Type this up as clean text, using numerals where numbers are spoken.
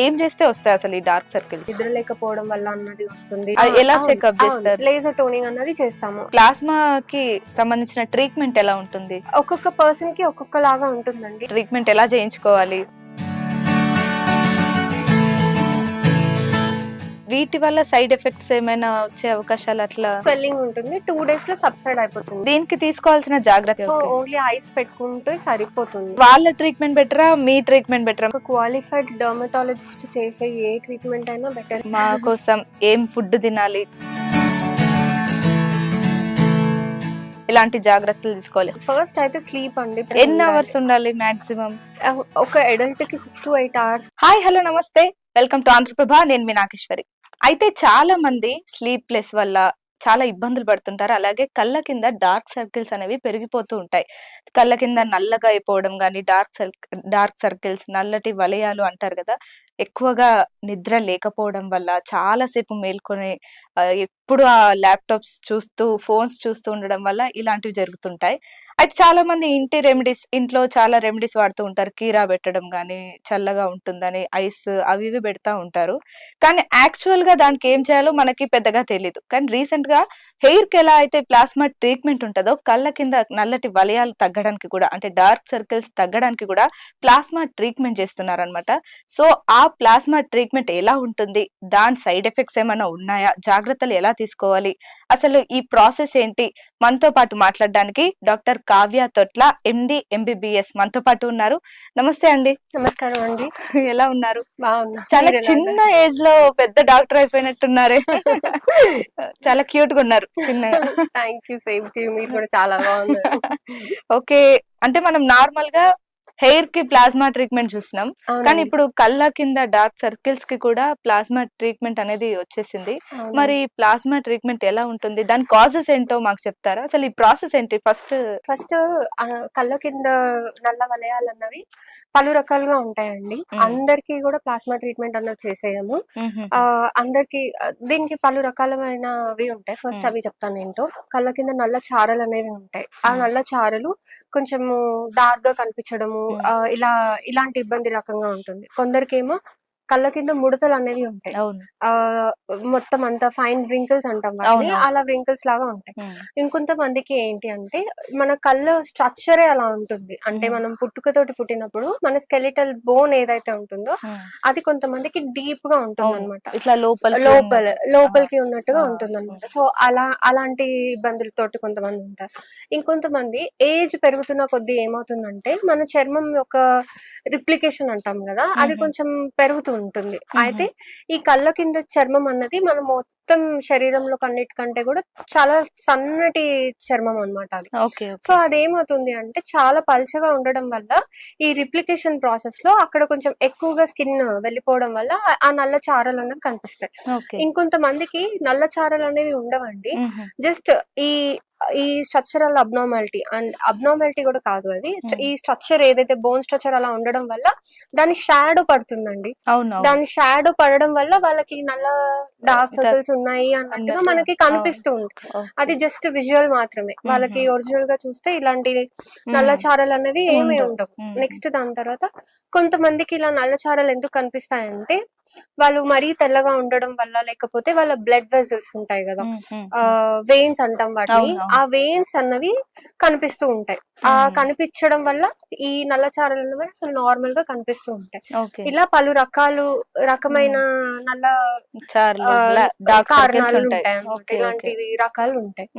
ఏం చేస్తే వస్తాయి అసలు ఈ డార్క్ సర్కిల్స్? నిద్ర లేకపోవడం వల్ల అన్నది వస్తుంది. ఎలా చెకప్ చేస్తారు? లేజర్ టోనింగ్ అన్నది చేస్తాము. ప్లాస్మాకి సంబంధించిన ట్రీట్మెంట్ ఎలా ఉంటుంది? ఒక్కొక్క పర్సన్ కి ఒక్కొక్క లాగా ఉంటుందండి. ట్రీట్మెంట్ ఎలా చేయించుకోవాలి? వీటి వల్ల సైడ్ ఎఫెక్ట్స్ ఏమైనా వచ్చే అవకాశాలు అట్లా? స్వెల్లింగ్ ఉంటుంది, 2 days లో సబ్సైడ్ అయిపోతుంది. దీనికి తీసుకోవాల్సిన జాగ్రత్త? సో ఓన్లీ ఐస్ పెట్టుకుంటే సరిపోతుంది. వాళ్ళ ట్రీట్మెంట్ బెటరా, మీ ట్రీట్మెంట్ బెటరా? ఒక క్వాలిఫైడ్ డర్మటాలజిస్ట్ చేసే ఏ ట్రీట్మెంట్ అయినా బెటర్. మా కోసం ఏం ఫుడ్ తినాలి, ఇలాంటి జాగ్రత్తలు తీసుకోవాలి? ఫస్ట్ అయితే స్లీప్ అండి. ఎన్ని అవర్స్ ఉండాలి మాక్సిమం? ఒక అడల్ట్ కి 6 to 8 hours. హాయ్ హలో నమస్తే, వెల్కమ్ టు ఆంధ్రప్రభ. నేను మీ నాగేశ్వరి. అయితే చాలా మంది స్లీప్లెస్ వల్ల చాలా ఇబ్బందులు పడుతుంటారు. అలాగే కళ్ళ కింద డార్క్ సర్కిల్స్ అనేవి పెరిగిపోతూ ఉంటాయి. కళ్ళ కింద నల్లగా అయిపోవడం కానీ, డార్క్ సర్కిల్స్, నల్లటి వలయాలు అంటారు కదా. ఎక్కువగా నిద్ర లేకపోవడం వల్ల చాలా సేపు మేల్కొని ఎప్పుడు ఆ ల్యాప్టాప్స్ చూస్తూ, ఫోన్స్ చూస్తూ ఉండడం వల్ల ఇలాంటివి జరుగుతుంటాయి. అయితే చాలా మంది ఇంట్లో చాలా రెమెడీస్ వాడుతూ ఉంటారు. కీరా పెట్టడం గానీ, చల్లగా ఉంటుందని ఐస్ అవి ఇవి పెడతా ఉంటారు. కానీ యాక్చువల్ గా దానికి ఏం చేయాలో మనకి పెద్దగా తెలీదు. కానీ రీసెంట్ గా హెయిర్ కి ఎలా అయితే ప్లాస్మా ట్రీట్మెంట్ ఉంటుందో, కళ్ళ కింద నల్లటి వలయాలు తగ్గడానికి కూడా, అంటే డార్క్ సర్కిల్స్ తగ్గడానికి కూడా ప్లాస్మా ట్రీట్మెంట్ చేస్తున్నారు అనమాట. సో ఆ ప్లాస్మా ట్రీట్మెంట్ ఎలా ఉంటుంది, దాని సైడ్ ఎఫెక్ట్స్ ఏమైనా ఉన్నాయా, జాగ్రత్తలు ఎలా తీసుకోవాలి, అసలు ఈ ప్రాసెస్ ఏంటి, మనతో పాటు మాట్లాడడానికి డాక్టర్ కావ్య తొట్ల, MD MBBS మనతో పాటు ఉన్నారు. నమస్తే అండి. నమస్కారం అండి. ఎలా ఉన్నారు? బాగున్నా. చాలా చిన్న ఏజ్ లో పెద్ద డాక్టర్ అయిపోయినట్టున్నారే. చాలా క్యూట్ గా ఉన్నారు చిన్నగా. Thank you, same to you. మీరు కూడా చాలా బాగున్నారు. ఓకే, అంటే మనం నార్మల్ గా హెయిర్ కి ప్లాస్మా ట్రీట్మెంట్ చూస్తున్నాం, కానీ ఇప్పుడు కళ్ళ కింద డార్క్ సర్కిల్స్ కి కూడా ప్లాస్మా ట్రీట్మెంట్ అనేది వచ్చేసింది. మరి ప్లాస్మా ట్రీట్మెంట్ ఎలా ఉంటుంది, దాని కాజెస్ ఏంటో మాకు చెప్తారా? అసలు ఈ ప్రాసెస్ ఏంటి? ఫస్ట్ కళ్ళ కింద నల్ల వలయాలు అన్నవి పలు రకాలుగా ఉంటాయండి. అందరికి కూడా ప్లాస్మా ట్రీట్మెంట్ అన్నది చేసేయము. అందరికి దీనికి పలు రకాలమైనవి ఉంటాయి. ఫస్ట్ అవి చెప్తాను ఏంటో. కళ్ళ కింద నల్ల చారలు అనేవి ఉంటాయి. ఆ నల్ల చారలు కొంచెము డార్క్ గా కనిపించడము, ఇలాంటి ఇబ్బంది రకంగా ఉంటుంది. కొందరికేమో కళ్ళ కింద ముడతలు అనేవి ఉంటాయి. మొత్తం అంతా ఫైన్ వ్రింకిల్స్ అంటాం వాటిని, అలా వ్రింకిల్స్ లాగా ఉంటాయి. ఇంకొంతమందికి ఏంటి అంటే, మన కళ్ళ స్ట్రక్చరే అలా ఉంటుంది. అంటే మనం పుట్టుకతోటి పుట్టినప్పుడు మన స్కెలిటల్ బోన్ ఏదైతే ఉంటుందో అది కొంతమందికి డీప్ గా ఉంటుంది అనమాట. ఇట్లా లోపలికి ఉన్నట్టుగా ఉంటుంది అనమాట. సో అలాంటి ఇబ్బందులతోటి కొంతమంది ఉంటారు. ఇంకొంతమంది ఏజ్ పెరుగుతున్న కొద్దీ ఏమవుతుందంటే, మన చర్మం యొక్క రిప్లికేషన్ అంటాం కదా, అది కొంచెం పెరుగుతుంది. అయితే ఈ కళ్ళ కింద చర్మం అన్నది మన మొత్తం శరీరంలో కన్నిటికంటే కూడా చాలా సన్నటి చర్మం అన్నమాట అది. సో అదేమవుతుంది అంటే, చాలా పల్చగా ఉండడం వల్ల ఈ రిప్లికేషన్ ప్రాసెస్ లో అక్కడ కొంచెం ఎక్కువగా స్కిన్ వెళ్ళిపోవడం వల్ల ఆ నల్ల చారలు అనేవి కనిపిస్తాయి. ఇంకొంతమందికి నల్ల చారలు అనేవి ఉండవండి. జస్ట్ ఈ స్ట్రక్చరల్ అబ్నార్మాలిటీ కూడా కాదు అది. ఈ స్ట్రక్చర్ ఏదైతే బోన్ స్ట్రక్చర్ అలా ఉండడం వల్ల దాని షాడో పడుతుందండి. దాని షాడో పడడం వల్ల వాళ్ళకి నల్ల డార్క్ సర్కిల్స్ ఉన్నాయి అన్నట్టుగా మనకి కనిపిస్తుంది. అది జస్ట్ విజువల్ మాత్రమే. వాళ్ళకి ఒరిజినల్ గా చూస్తే ఇలాంటి నల్ల చారలు అనేవి ఏమీ ఉండవు. నెక్స్ట్ దాని తర్వాత కొంతమందికి ఇలా నల్ల చారలు ఎందుకు కనిపిస్తాయంటే, వాళ్ళు మరీ తెల్లగా ఉండడం వల్ల, లేకపోతే వాళ్ళ బ్లడ్ వెజల్స్ ఉంటాయి కదా, వెయిన్స్ అంటాం వాటిని, ఆ వెయిన్స్ అన్నవి కనిపిస్తూ ఉంటాయి. ఆ కనిపించడం వల్ల ఈ నల్ల చారలు అనేవి అసలు నార్మల్ గా కనిపిస్తూ ఉంటాయి. ఇలా పలు రకమైన నల్ల కారణాలు ఉంటాయి. ఇలాంటివి రకాలు ఉంటాయి.